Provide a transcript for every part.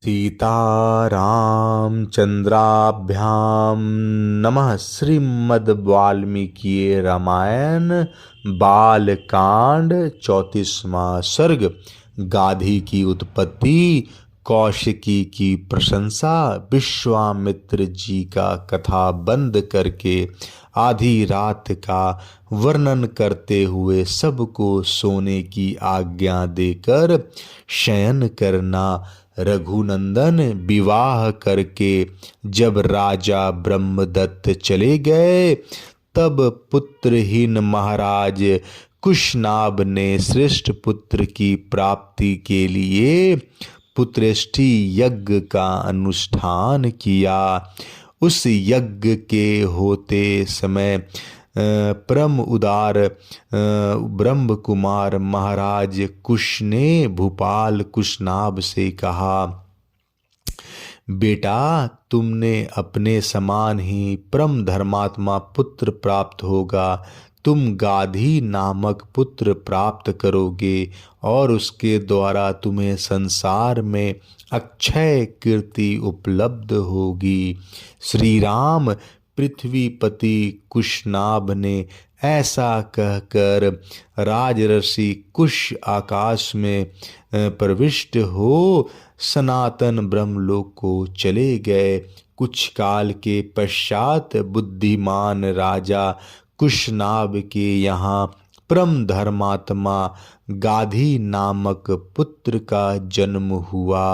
सीतारामचन्द्राभ्यां नमः। श्रीमद् वाल्मीकि रामायण बालकांड 34वां सर्ग। गाधी की उत्पत्ति, कौशिकी की प्रशंसा। विश्वामित्र जी का कथा बंद करके आधी रात का वर्णन करते हुए सबको सोने की आज्ञा देकर शयन करना। रघुनंदन विवाह करके जब राजा ब्रह्मदत्त चले गए, तब पुत्रहीन महाराज कुशनाभ ने श्रेष्ठ पुत्र की प्राप्ति के लिए पुत्रेष्टि यज्ञ का अनुष्ठान किया। उस यज्ञ के होते समय परम उदार ब्रह्म कुमार महाराज कुश ने भूपाल कुशनाभ से कहा, बेटा, तुमने अपने समान ही परम धर्मात्मा पुत्र प्राप्त होगा। तुम गाधी नामक पुत्र प्राप्त करोगे और उसके द्वारा तुम्हें संसार में अक्षय कीर्ति उपलब्ध होगी। श्री राम पृथ्वीपति कुशनाभ ने ऐसा कहकर राजर्षि कुश आकाश में प्रविष्ट हो सनातन ब्रह्मलोक को चले गए। कुछ काल के पश्चात बुद्धिमान राजा कुशनाभ के यहाँ परम धर्मात्मा गाधी नामक पुत्र का जन्म हुआ।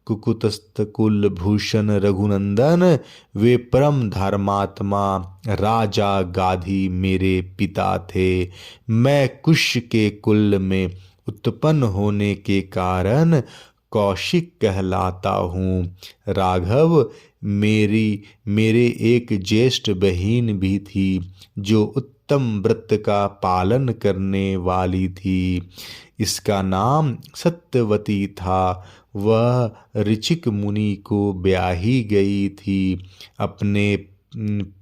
कुकुतस्थ कुल भूषण रघुनंदन, वे परम धर्मात्मा राजा गाधी मेरे पिता थे। मैं कुश के कुल में उत्पन्न होने के कारण कौशिक कहलाता हूँ। राघव, मेरे एक ज्येष्ठ बहन भी थी जो उत्तम व्रत का पालन करने वाली थी। इसका नाम सत्यवती था। वह ऋचिक मुनि को ब्याही गई थी। अपने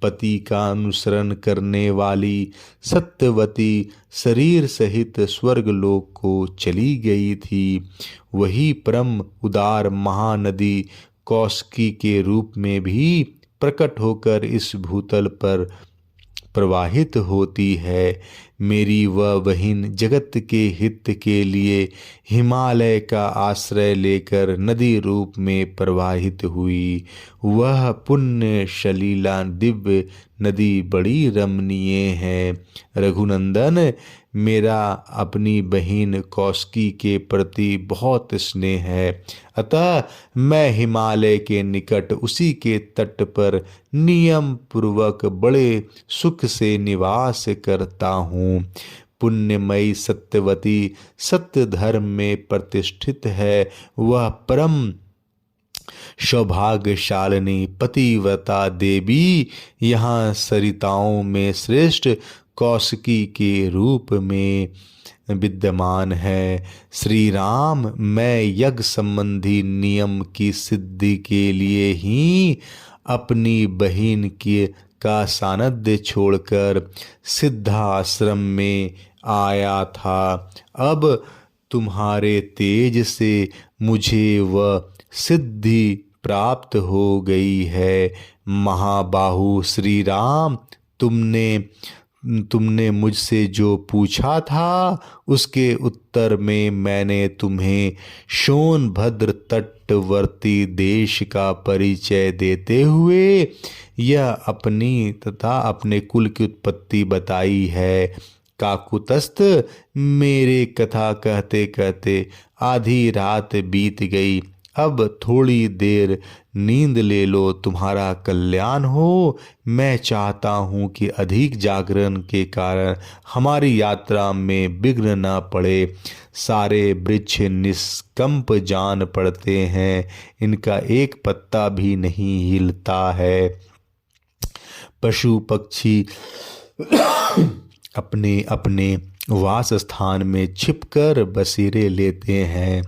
पति का अनुसरण करने वाली सत्यवती शरीर सहित स्वर्गलोक को चली गई थी। वही परम उदार महानदी कौशिकी के रूप में भी प्रकट होकर इस भूतल पर प्रवाहित होती है। मेरी वह बहिन जगत के हित के लिए हिमालय का आश्रय लेकर नदी रूप में प्रवाहित हुई। वह पुण्य सलीला दिव्य नदी बड़ी रमणीय है। रघुनंदन, मेरा अपनी बहिन कौशिकी के प्रति बहुत स्नेह है, अतः मैं हिमालय के निकट उसी के तट पर नियम पूर्वक बड़े सुख से निवास करता हूँ। पुण्यमयी सत्यवती सत्य धर्म में प्रतिष्ठित है। वह परम सौभाग्यशालिनी पतिव्रता देवी यहाँ सरिताओं में श्रेष्ठ कौशिकी के रूप में विद्यमान है। श्री राम, मैं यज्ञ संबंधी नियम की सिद्धि के लिए ही अपनी बहिन का सानिध्य छोड़कर सिद्धाश्रम में आया था। अब तुम्हारे तेज से मुझे वह सिद्धि प्राप्त हो गई है। महाबाहु श्री राम, तुमने मुझसे जो पूछा था उसके उत्तर में मैंने तुम्हें सोनभद्र तटवर्ती देश का परिचय देते हुए यह अपनी तथा अपने कुल की उत्पत्ति बताई है। काकुतस्थ, मेरे कथा कहते कहते आधी रात बीत गई। अब थोड़ी देर नींद ले लो, तुम्हारा कल्याण हो। मैं चाहता हूँ कि अधिक जागरण के कारण हमारी यात्रा में विघ्न न पड़े। सारे वृक्ष निष्कंप जान पड़ते हैं, इनका एक पत्ता भी नहीं हिलता है। पशु पक्षी अपने अपने वास स्थान में छिपकर बसेरे लेते हैं।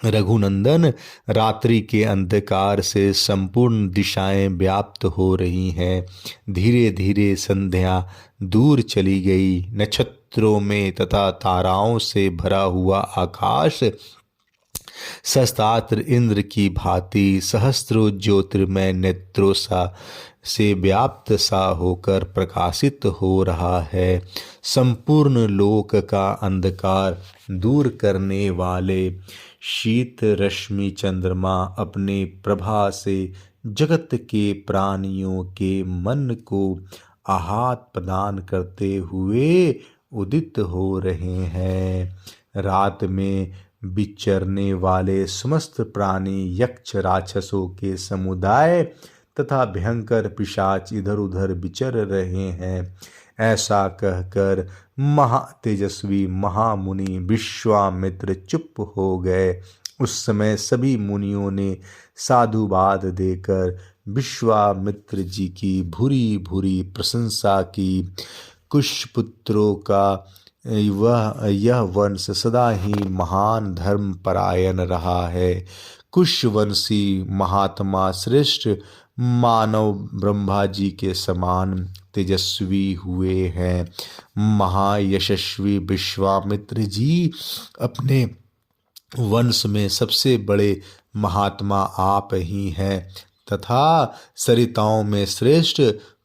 रघुनंदन, रात्रि के अंधकार से संपूर्ण दिशाएं व्याप्त हो रही हैं। धीरे धीरे संध्या दूर चली गई। नक्षत्रों में तथा ताराओं से भरा हुआ आकाश सहस्त्रात्र इंद्र की भांति सहस्त्रों ज्योतिर्मय नेत्रों से व्याप्त सा होकर प्रकाशित हो रहा है। संपूर्ण लोक का अंधकार दूर करने वाले शीत रश्मि चंद्रमा अपने प्रभा से जगत के प्राणियों के मन को आहात प्रदान करते हुए उदित हो रहे हैं। रात में विचरने वाले समस्त प्राणी यक्ष राक्षसों के समुदाय तथा भयंकर पिशाच इधर उधर विचर रहे हैं। ऐसा कहकर महातेजस्वी महामुनि विश्वामित्र चुप हो गए। उस समय सभी मुनियों ने साधुवाद देकर विश्वामित्र जी की भूरी भूरी प्रशंसा की। कुशपुत्रों का यह वंश सदा ही महान धर्म परायण रहा है। कुशवंशी महात्मा श्रेष्ठ मानव ब्रह्मा जी के समान तेजस्वी हुए हैं। महायशस्वी विश्वामित्र जी अपने वंश में सबसे बड़े महात्मा आप ही हैं तथा सरिताओं में श्रेष्ठ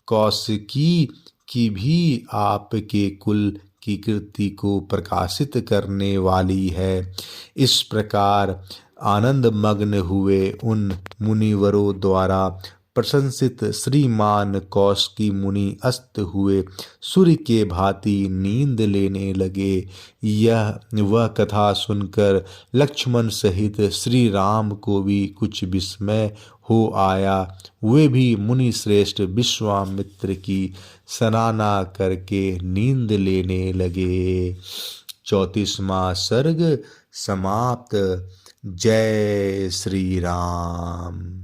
कौशिकी की भी आपके कुल की कीर्ति को प्रकाशित करने वाली है। इस प्रकार आनंद मग्न हुए उन मुनिवरों द्वारा प्रशंसित श्रीमान कौशिकी मुनि अस्त हुए सूर्य के भांति नींद लेने लगे। वह कथा सुनकर लक्ष्मण सहित श्री राम को भी कुछ विस्मय हो आया। वे भी मुनि श्रेष्ठ विश्वामित्र की सराहना करके नींद लेने लगे। 34वां सर्ग समाप्त। जय श्री राम।